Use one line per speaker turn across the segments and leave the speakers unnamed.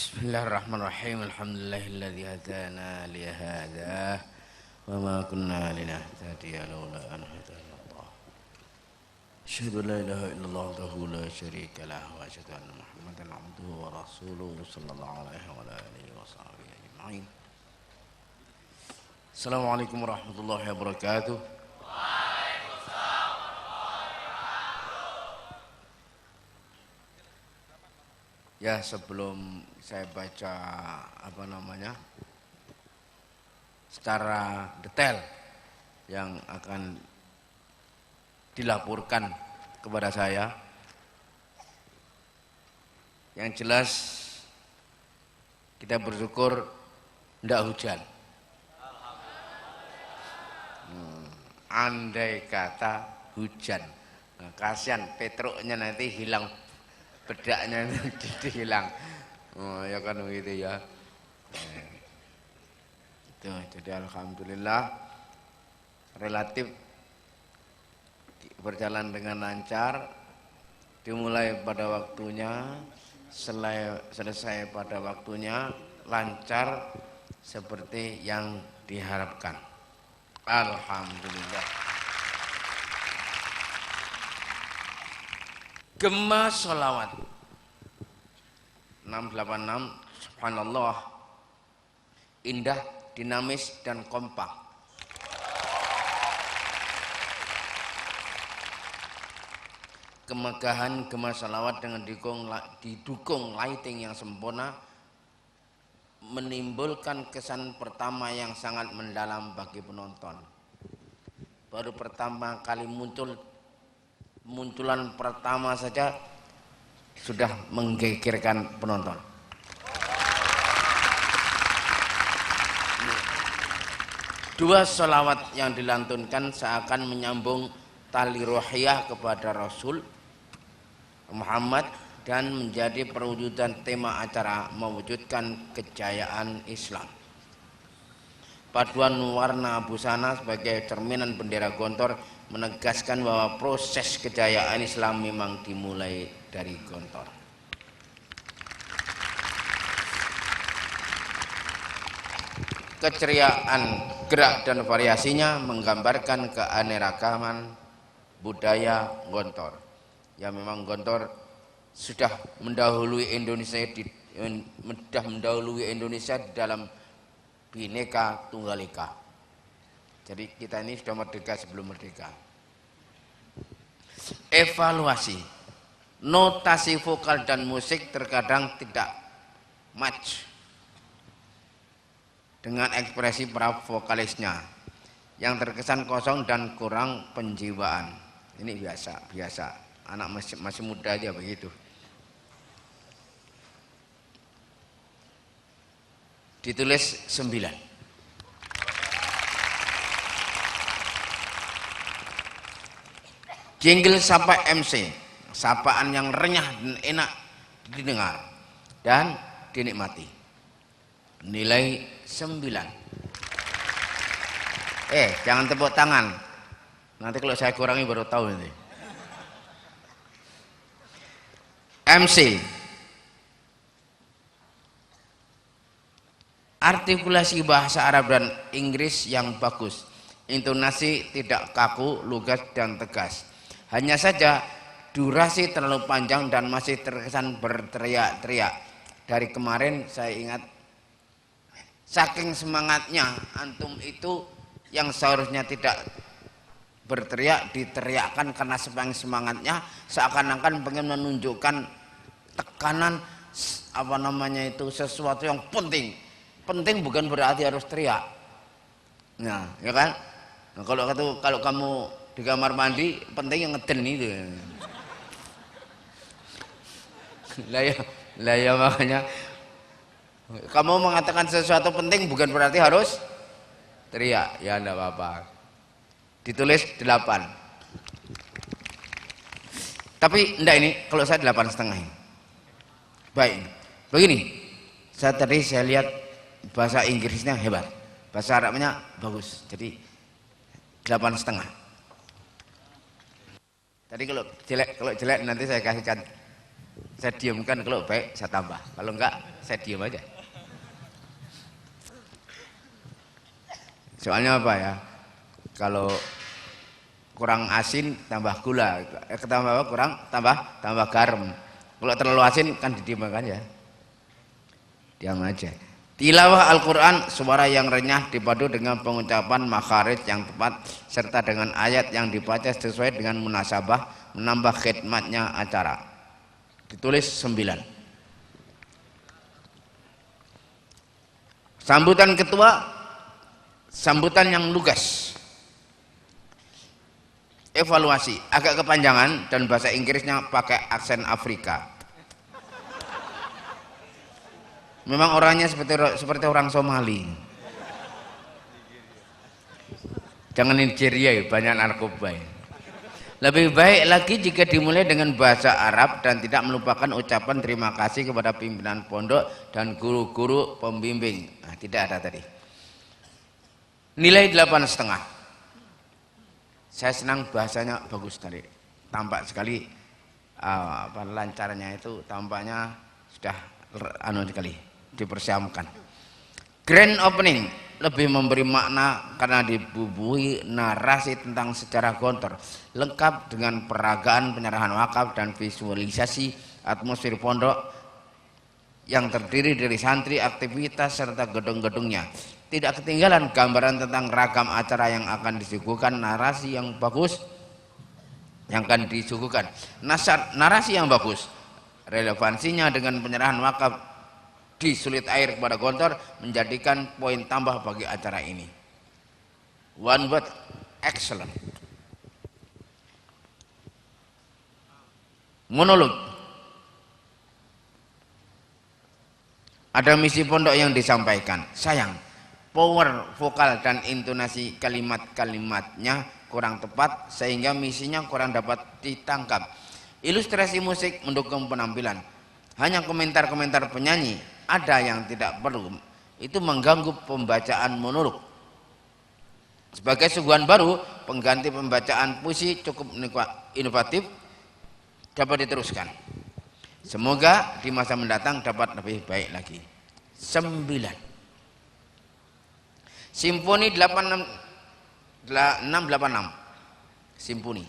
Bismillahirrahmanirrahim. Alhamdulillahilladzi hadana li hadza wa ma kunna linahtadiya laula an hadana Allah. Asyhadu an la ilaha illallah wahdahu la syarika lah wa asyhadu anna Muhammadan abduhu wa rasuluhu sallallahu alaihi wa alihi washabihi ajma'in. Assalamualaikum warahmatullahi wabarakatuh. Ya, sebelum saya baca secara detail yang akan dilaporkan kepada saya, yang jelas kita bersyukur tidak hujan. Andai kata hujan, nah, kasihan petruknya nanti hilang, bedaknya nanti hilang. Oh, ya kan begitu ya. Itu, jadi alhamdulillah relatif berjalan dengan lancar, dimulai pada waktunya, selesai pada waktunya, lancar seperti yang diharapkan. Alhamdulillah. Gema sholawat 686, subhanallah, indah, dinamis dan kompak. Kemegahan gema sholawat dengan didukung lighting yang sempurna menimbulkan kesan pertama yang sangat mendalam bagi penonton. Baru pertama kali munculan pertama saja sudah menggegerkan penonton. Dua sholawat yang dilantunkan seakan menyambung tali rohiyah kepada Rasul Muhammad dan menjadi perwujudan tema acara mewujudkan kejayaan Islam. Paduan warna busana sebagai cerminan bendera Gontor menegaskan bahwa proses kejayaan Islam memang dimulai dari Gontor. Keceriaan, gerak dan variasinya menggambarkan keanekaragaman budaya Gontor. Ya, memang Gontor sudah mendahului Indonesia di dalam Bhinneka Tunggal Ika. Jadi kita ini sudah merdeka sebelum merdeka. Evaluasi, notasi vokal dan musik terkadang tidak match dengan ekspresi para vokalisnya yang terkesan kosong dan kurang penjiwaan. Ini biasa, anak masih muda aja begitu. Ditulis 9. Jingle sapa MC, sapaan yang renyah dan enak didengar dan dinikmati. Nilai 9. Jangan tepuk tangan. Nanti kalau saya kurangi baru tahu nanti. MC, artikulasi bahasa Arab dan Inggris yang bagus, intonasi tidak kaku, lugas dan tegas. Hanya saja durasi terlalu panjang dan masih terkesan berteriak-teriak. Dari kemarin saya ingat, saking semangatnya antum itu yang seharusnya tidak berteriak diteriakkan karena semangatnya, seakan-akan pengen menunjukkan tekanan sesuatu yang penting. Penting bukan berarti harus teriak. Nah, ya kan? Nah, kalau kamu di kamar mandi, penting yang ngeden itu. Lah ya makanya kamu mengatakan sesuatu penting bukan berarti harus teriak. Ya enggak apa-apa. Ditulis 8. Tapi enggak, ini kalau saya 8,5. Baik. Begini. Tadi saya lihat bahasa Inggrisnya hebat, bahasa Arabnya bagus, jadi 8,5. Tadi kalau jelek nanti saya kasihkan Saya diamkan, kalau baik saya tambah, kalau enggak saya diam aja. Soalnya apa ya, kalau kurang asin tambah gula, tambah kurang tambah garam. Kalau terlalu asin kan didiamkan ya, diam aja. Tilawah Al-Quran, suara yang renyah dipadu dengan pengucapan makharij yang tepat serta dengan ayat yang dibaca sesuai dengan munasabah, menambah khidmatnya acara. Ditulis 9. Sambutan ketua, sambutan yang lugas. Evaluasi, agak kepanjangan dan bahasa Inggrisnya pakai aksen Afrika. Memang orangnya seperti orang Somali. Jangan Nigeria, banyak narkoba. Lebih baik lagi jika dimulai dengan bahasa Arab dan tidak melupakan ucapan terima kasih kepada pimpinan pondok dan guru-guru pembimbing. Nah, tidak ada tadi. Nilai 8,5. Saya senang bahasanya bagus tadi. Tampak sekali lancarnya itu, tampaknya sudah sekali dipersiapkan. Grand opening lebih memberi makna karena dibubuhi narasi tentang sejarah Gontor, lengkap dengan peragaan penyerahan wakaf dan visualisasi atmosfer pondok yang terdiri dari santri, aktivitas serta gedung-gedungnya. Tidak ketinggalan gambaran tentang ragam acara yang akan disuguhkan, narasi yang bagus yang akan disuguhkan. Narasi yang bagus, relevansinya dengan penyerahan wakaf di sulit air kepada Gontor menjadikan poin tambah bagi acara ini. One word, excellent. Monolog. Ada misi pondok yang disampaikan. Sayang, power vokal dan intonasi kalimat-kalimatnya kurang tepat sehingga misinya kurang dapat ditangkap. Ilustrasi musik mendukung penampilan. Hanya komentar-komentar penyanyi ada yang tidak perlu, itu mengganggu pembacaan monolog. Sebagai suguhan baru, pengganti pembacaan puisi cukup inovatif, dapat diteruskan. Semoga di masa mendatang dapat lebih baik lagi. 9. Simfoni 686. Simfoni.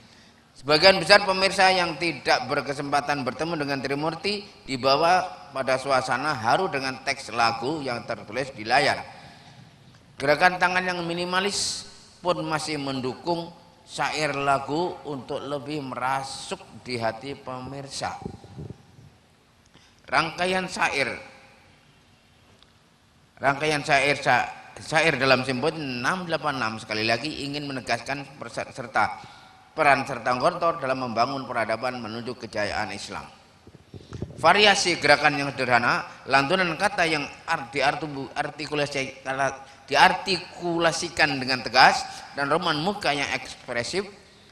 Sebagian besar pemirsa yang tidak berkesempatan bertemu dengan Trimurti dibawa pada suasana haru dengan teks lagu yang tertulis di layar. Gerakan tangan yang minimalis pun masih mendukung syair lagu untuk lebih merasuk di hati pemirsa. Rangkaian syair dalam simfoni 686 sekali lagi ingin menegaskan peran serta Gontor dalam membangun peradaban menuju kejayaan Islam. Variasi gerakan yang sederhana, lantunan kata yang diartikulasikan dengan tegas, dan roman muka yang ekspresif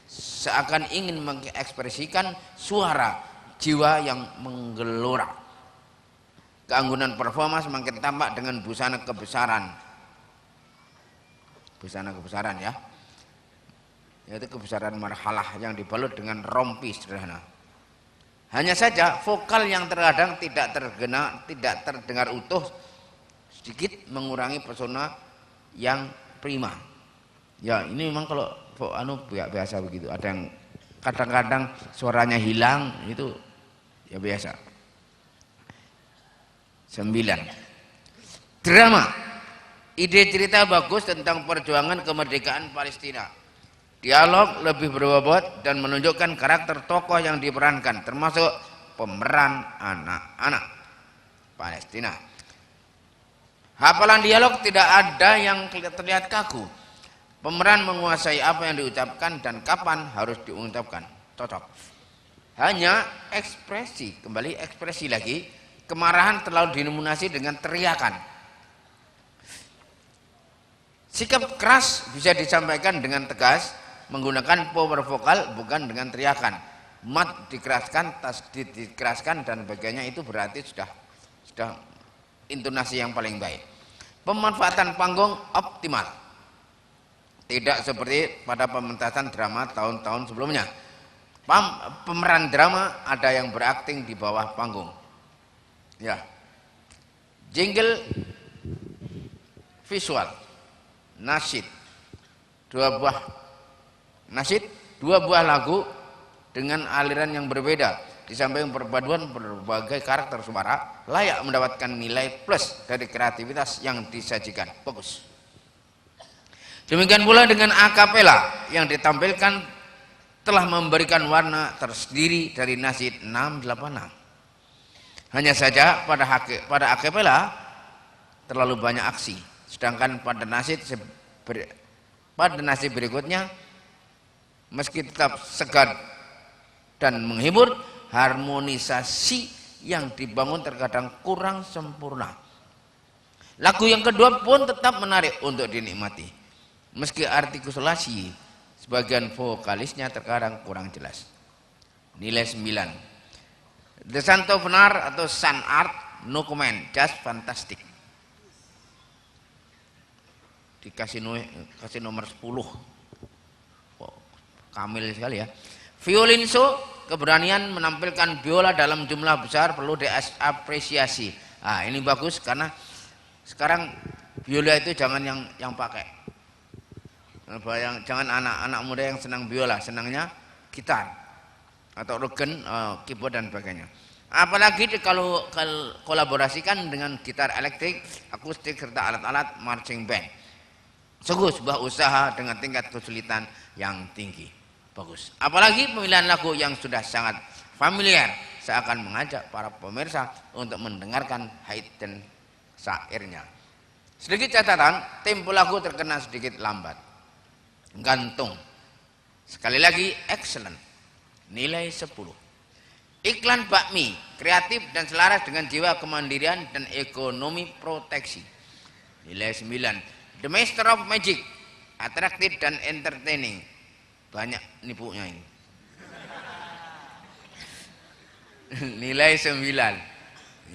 seakan ingin mengekspresikan suara jiwa yang menggelora. Keanggunan performa semakin tampak dengan busana kebesaran ya, yaitu kebesaran marhalah yang dibalut dengan rompi sederhana. Hanya saja vokal yang terkadang tidak terdengar utuh sedikit mengurangi pesona yang prima. Ya, ini memang kalau biasa begitu. Ada yang kadang-kadang suaranya hilang, itu ya biasa. 9. Drama. Ide cerita bagus tentang perjuangan kemerdekaan Palestina. Dialog lebih berbobot dan menunjukkan karakter tokoh yang diperankan, termasuk pemeran anak-anak Palestina. Hafalan dialog tidak ada yang terlihat kaku. Pemeran menguasai apa yang diucapkan dan kapan harus diungkapkan. Cocok. Hanya ekspresi lagi. Kemarahan terlalu dinominasi dengan teriakan. Sikap keras bisa disampaikan dengan tegas, menggunakan power vokal bukan dengan teriakan. Mat dikeraskan, tasdid dikeraskan, dan bagiannya itu berarti sudah intonasi yang paling baik. Pemanfaatan panggung optimal. Tidak seperti pada pementasan drama tahun-tahun sebelumnya. Pemeran drama ada yang berakting di bawah panggung. Ya. Jingle visual, nasyid, dua buah lagu dengan aliran yang berbeda, di samping perpaduan berbagai karakter suara, layak mendapatkan nilai plus dari kreativitas yang disajikan. Bagus. Demikian pula dengan akapela yang ditampilkan telah memberikan warna tersendiri dari nasyid 686. Hanya saja pada akapela terlalu banyak aksi, sedangkan pada nasyid berikutnya meski tetap segar dan menghibur, harmonisasi yang dibangun terkadang kurang sempurna. Lagu yang kedua pun tetap menarik untuk dinikmati, meski artikulasi sebagian vokalisnya terkadang kurang jelas. Nilai 9. The Santo Benar atau Sun Art, no comment, just fantastic. Kasih nomor 10. Oh, kamil sekali ya. Violin show, keberanian menampilkan biola dalam jumlah besar perlu diapresiasi. Nah, ini bagus karena sekarang biola itu jangan yang pakai. Jangan anak-anak muda yang senang biola, senangnya gitar atau organ, keyboard dan sebagainya. Apalagi kalau kolaborasikan dengan gitar elektrik, akustik serta alat-alat marching band. Sungguh sebuah usaha dengan tingkat kesulitan yang tinggi. Bagus. Apalagi pemilihan lagu yang sudah sangat familiar, seakan mengajak para pemirsa untuk mendengarkan haid dan syairnya. Sedikit catatan, tempo lagu terkena sedikit lambat, gantung. Sekali lagi excellent, nilai 10. Iklan bakmi, kreatif dan selaras dengan jiwa kemandirian dan ekonomi proteksi, nilai 9. The Master of Magic, atraktif dan entertaining, banyak nipunya ini. Nilai 9.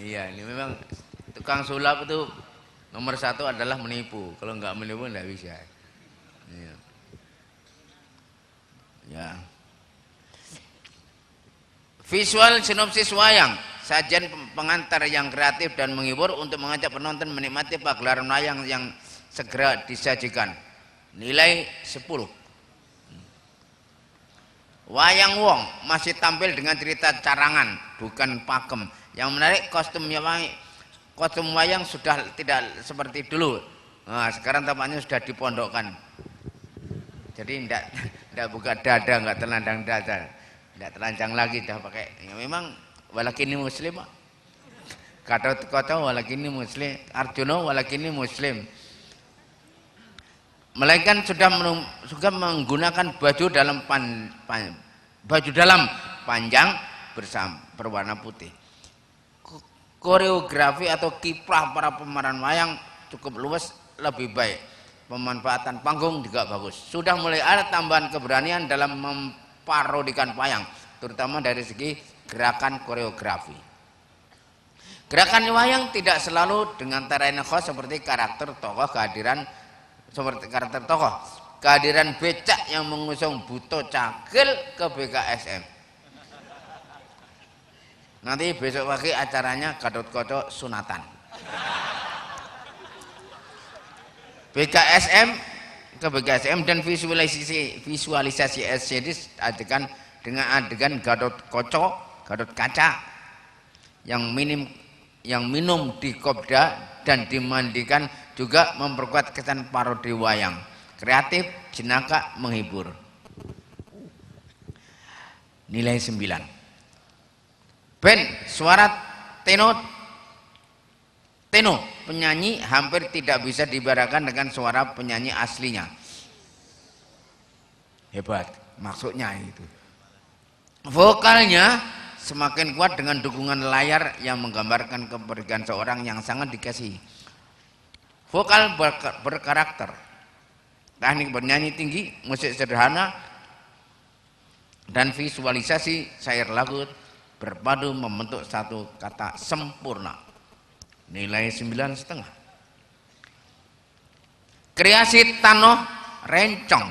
Iya, ini memang tukang sulap itu nomor 1 adalah menipu. Kalau nggak menipu nggak bisa. Iya. Ya. Visual sinopsis wayang, sajian pengantar yang kreatif dan menghibur untuk mengajak penonton menikmati pagelaran wayang yang segera disajikan. Nilai 10. Wayang Wong masih tampil dengan cerita carangan, bukan pakem. Yang menarik, kostum wayang sudah tidak seperti dulu. Nah, sekarang tampaknya sudah dipondokkan. Jadi tidak buka dada, nggak telanjang dada, tidak telanjang lagi, dah pakai. Ya, memang walakini muslim. Kata walakini muslim, Arjuna walakini muslim. Melainkan sudah menggunakan baju dalam panjang berwarna putih. Koreografi atau kiprah para pemeran wayang cukup luas, lebih baik. Pemanfaatan panggung juga bagus. Sudah mulai ada tambahan keberanian dalam memparodikan wayang, terutama dari segi gerakan koreografi. Gerakan wayang tidak selalu dengan terrain khas seperti karakter tokoh, kehadiran becak yang mengusung Buto Cakil ke BKSM. Nanti besok pagi acaranya Gatot-Kaca sunatan. BKSM dan visualisasi SCD dengan adegan Gatot Kaca yang minum di kopda dan dimandikan juga memperkuat kesan parodi wayang. Kreatif, jenaka, menghibur. Nilai 9. Band suara tenor, penyanyi hampir tidak bisa diibaratkan dengan suara penyanyi aslinya. Hebat, maksudnya itu. Vokalnya semakin kuat dengan dukungan layar yang menggambarkan kepergian seorang yang sangat dikasihi. Vokal berkarakter, teknik bernyanyi tinggi, musik sederhana, dan visualisasi syair lagu berpadu membentuk satu kata sempurna. Nilai 9,5. Kreasi Tanoh Rencong,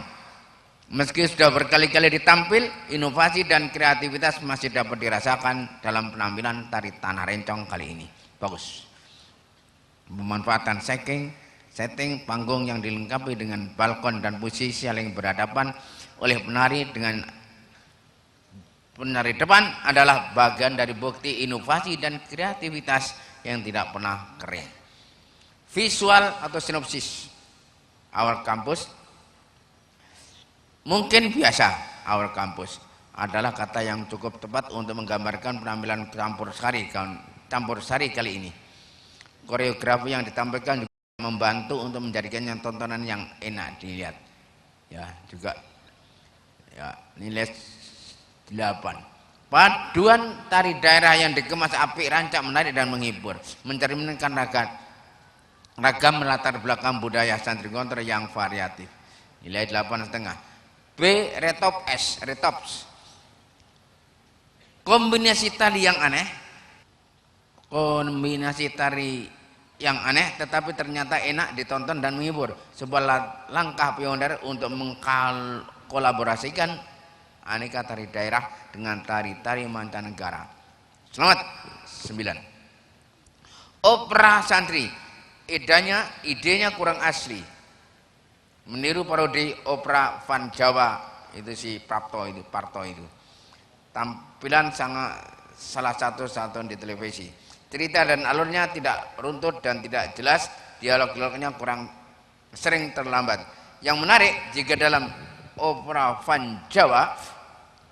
Meski sudah berkali-kali ditampil, inovasi dan kreativitas masih dapat dirasakan dalam penampilan tari Tanah Rencong kali ini. Bagus. Pemanfaatan setting panggung yang dilengkapi dengan balkon dan posisi saling berhadapan oleh penari dengan penari depan adalah bagian dari bukti inovasi dan kreativitas yang tidak pernah kering. Visual atau sinopsis Our Campus. Mungkin biasa, Our Campus adalah kata yang cukup tepat untuk menggambarkan penampilan campur sari kali ini. Koreografi yang ditampilkan juga membantu untuk menjadikannya tontonan yang enak dilihat. Ya, juga ya, nilai 8. Paduan tari daerah yang dikemas apik, rancak, menarik dan menghibur, mencerminkan ragam latar belakang budaya santri gontor yang variatif. Nilai 8,5. B. Retops. Kombinasi tari yang aneh. Tetapi ternyata enak ditonton dan menghibur. Sebuah langkah pioner untuk mengkolaborasikan aneka tari daerah dengan tari-tari mancanegara. Selamat. 9. Opera santri. Idenya kurang asli. Meniru parodi opera Van Jawa itu si Parto itu. Tampilan salah satu di televisi. Cerita dan alurnya tidak runtut dan tidak jelas, dialog-dialognya kurang sering terlambat. Yang menarik jika dalam opera Van Jawa,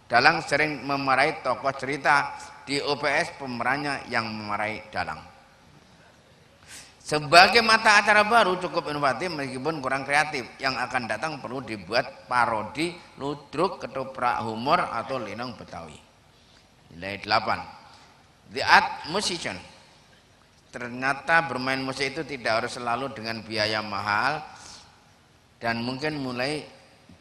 Dalang sering memarahi tokoh cerita, di OPS pemerannya yang memarahi Dalang. Sebagai mata acara baru cukup inovatif meskipun kurang kreatif. Yang akan datang perlu dibuat parodi, ludruk, ketoprak humor atau lenong Betawi. Nilai 8. The Art Musician. Ternyata bermain musik itu tidak harus selalu dengan biaya mahal dan mungkin mulai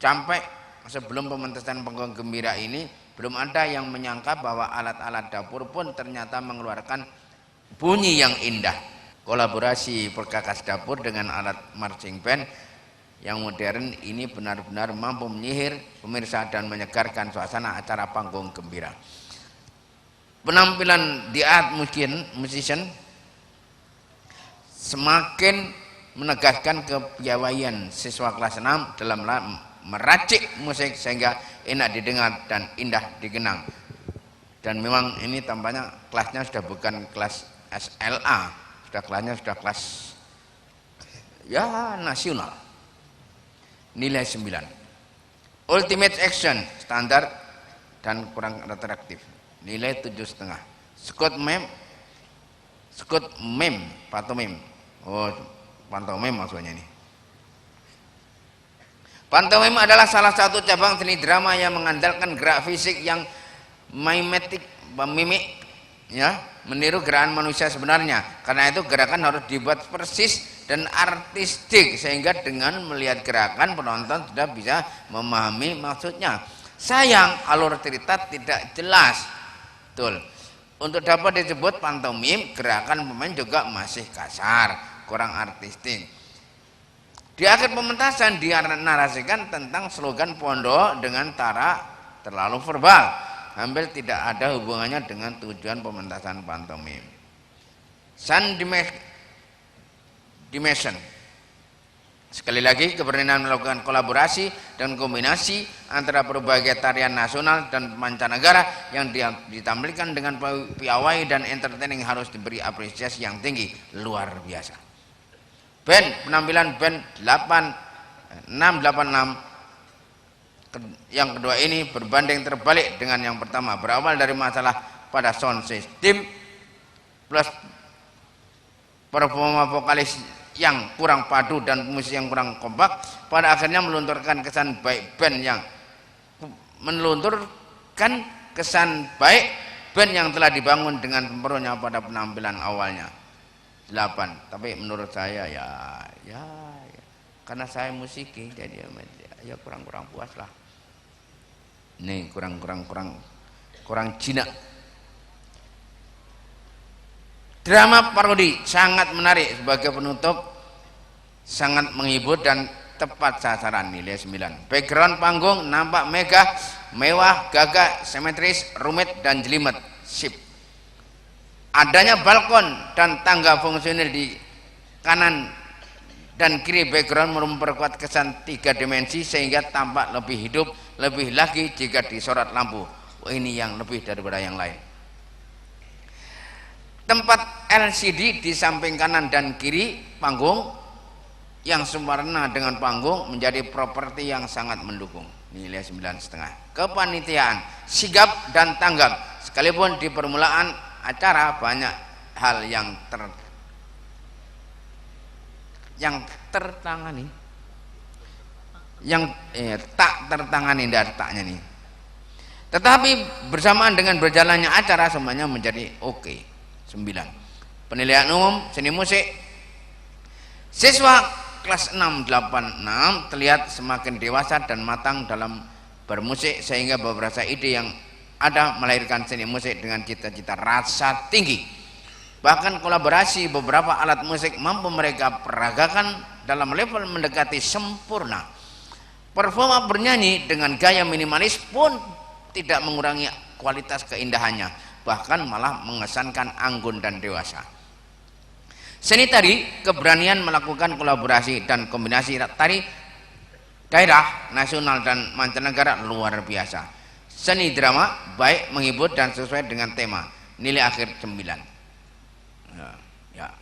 sampai sebelum pementasan panggung gembira ini belum ada yang menyangka bahwa alat-alat dapur pun ternyata mengeluarkan bunyi yang indah. Kolaborasi perkakas dapur dengan alat marching band yang modern ini benar-benar mampu menyihir pemirsa dan menyegarkan suasana acara panggung gembira. Penampilan The Art Musician semakin menegaskan kepiawaian siswa kelas 6 dalam meracik musik sehingga enak didengar dan indah dikenang. Dan memang ini tampaknya kelasnya sudah bukan kelas SLA, kelasnya sudah kelas ya nasional. Nilai 9. Ultimate Action standar dan kurang atraktif. Nilai 7,5. Pantomim. Oh, pantomim maksudnya ini. Pantomim adalah salah satu cabang seni drama yang mengandalkan gerak fisik yang mimik, ya, meniru gerakan manusia sebenarnya. Karena itu gerakan harus dibuat persis dan artistik sehingga dengan melihat gerakan penonton sudah bisa memahami maksudnya. Sayang alur cerita tidak jelas. Betul. Untuk dapat disebut pantomim, gerakan pemain juga masih kasar, kurang artistik. Di akhir pementasan dinarasikan tentang slogan pondok dengan cara terlalu verbal. Hampir tidak ada hubungannya dengan tujuan pementasan pantomim. Sun Dimension. Sekali lagi, keberanian melakukan kolaborasi dan kombinasi antara berbagai tarian nasional dan mancanegara yang ditampilkan dengan piawai dan entertaining harus diberi apresiasi yang tinggi, luar biasa. Penampilan band 686 yang kedua ini berbanding terbalik dengan yang pertama. Berawal dari masalah pada sound system plus performa vokalis yang kurang padu dan musik yang kurang kompak, pada akhirnya melunturkan kesan baik band yang telah dibangun dengan sempurna pada penampilan awalnya. 8. Tapi menurut saya ya karena saya musiki jadi ya kurang puas lah. Nih kurang jinak. Drama parodi sangat menarik sebagai penutup, sangat menghibur dan tepat sasaran, nilai 9. Background panggung nampak megah, mewah, gagah, simetris, rumit dan jelimet. Sip. Adanya balkon dan tangga fungsional di kanan dan kiri background memperkuat kesan 3 dimensi sehingga tampak lebih hidup, lebih lagi jika disorot lampu. Oh, ini yang lebih daripada yang lain. Tempat LCD di samping kanan dan kiri panggung yang sempurna dengan panggung menjadi properti yang sangat mendukung, nilai 9,5. Kepanitiaan sigap dan tanggap, sekalipun di permulaan acara banyak hal yang tertangani, tak tertangani dari taknya nih. Tetapi bersamaan dengan berjalannya acara semuanya menjadi oke. 9. Penilaian umum seni musik. Siswa kelas 686 terlihat semakin dewasa dan matang dalam bermusik sehingga beberapa ide yang ada melahirkan seni musik dengan cita-cita rasa tinggi. Bahkan kolaborasi beberapa alat musik mampu mereka peragakan dalam level mendekati sempurna. Performa bernyanyi dengan gaya minimalis pun tidak mengurangi kualitas keindahannya, bahkan malah mengesankan anggun dan dewasa. Seni tari, keberanian melakukan kolaborasi dan kombinasi tari daerah, nasional dan mancanegara luar biasa. Seni drama baik, menghibur dan sesuai dengan tema, nilai akhir 9. Ya.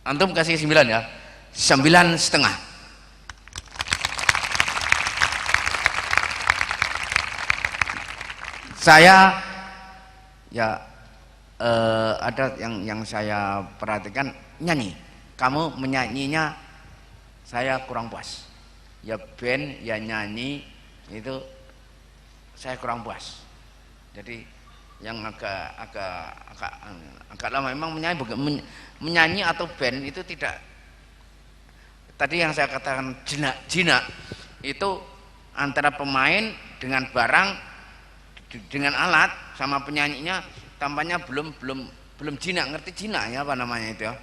Antum kasih 9 ya, 9,5. Saya ya ada yang saya perhatikan nyanyi, kamu menyanyinya saya kurang puas. Ya band ya nyanyi itu saya kurang puas. Jadi yang agak lama memang menyanyi atau band itu tidak. Tadi yang saya katakan jinak itu antara pemain dengan barang dengan alat sama penyanyinya tampaknya belum jinak. Ngerti jinak ya apa namanya itu ya,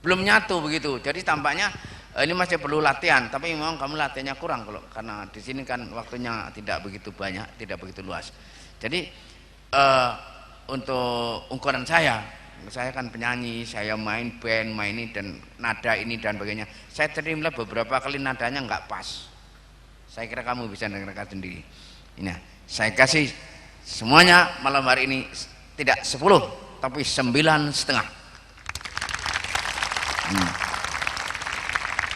belum nyatu begitu. Jadi tampaknya ini masih perlu latihan, tapi memang kamu latihannya kurang kalau karena di sini kan waktunya tidak begitu banyak, tidak begitu luas. Jadi untuk ukuran saya kan penyanyi, saya main band, main ini dan nada ini dan sebagainya. Saya terima beberapa kali nadanya nggak pas. Saya kira kamu bisa dengarkan sendiri. Ini saya kasih semuanya malam hari ini tidak 10 tapi 9,5.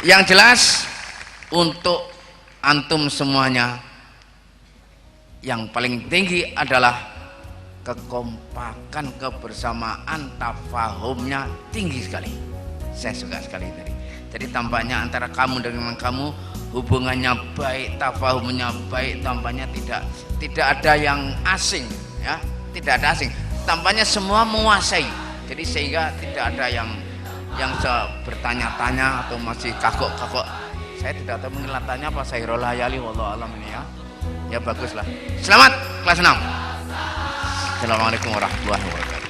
Yang jelas untuk antum semuanya yang paling tinggi adalah kekompakan, kebersamaan, tafahumnya tinggi sekali. Saya suka sekali tadi. Jadi tampaknya antara kamu dengan kamu hubungannya baik, tafahumnya baik, tampaknya tidak ada yang asing ya, tidak ada asing, tampaknya semua menguasai. Jadi sehingga tidak ada yang bertanya-tanya atau masih kagok-kagok. Saya tidak tahu mungkin latanya apa, saya rolayali wallahu alam ini ya. Ya baguslah. Selamat kelas 6. Assalamualaikum warahmatullahi wabarakatuh.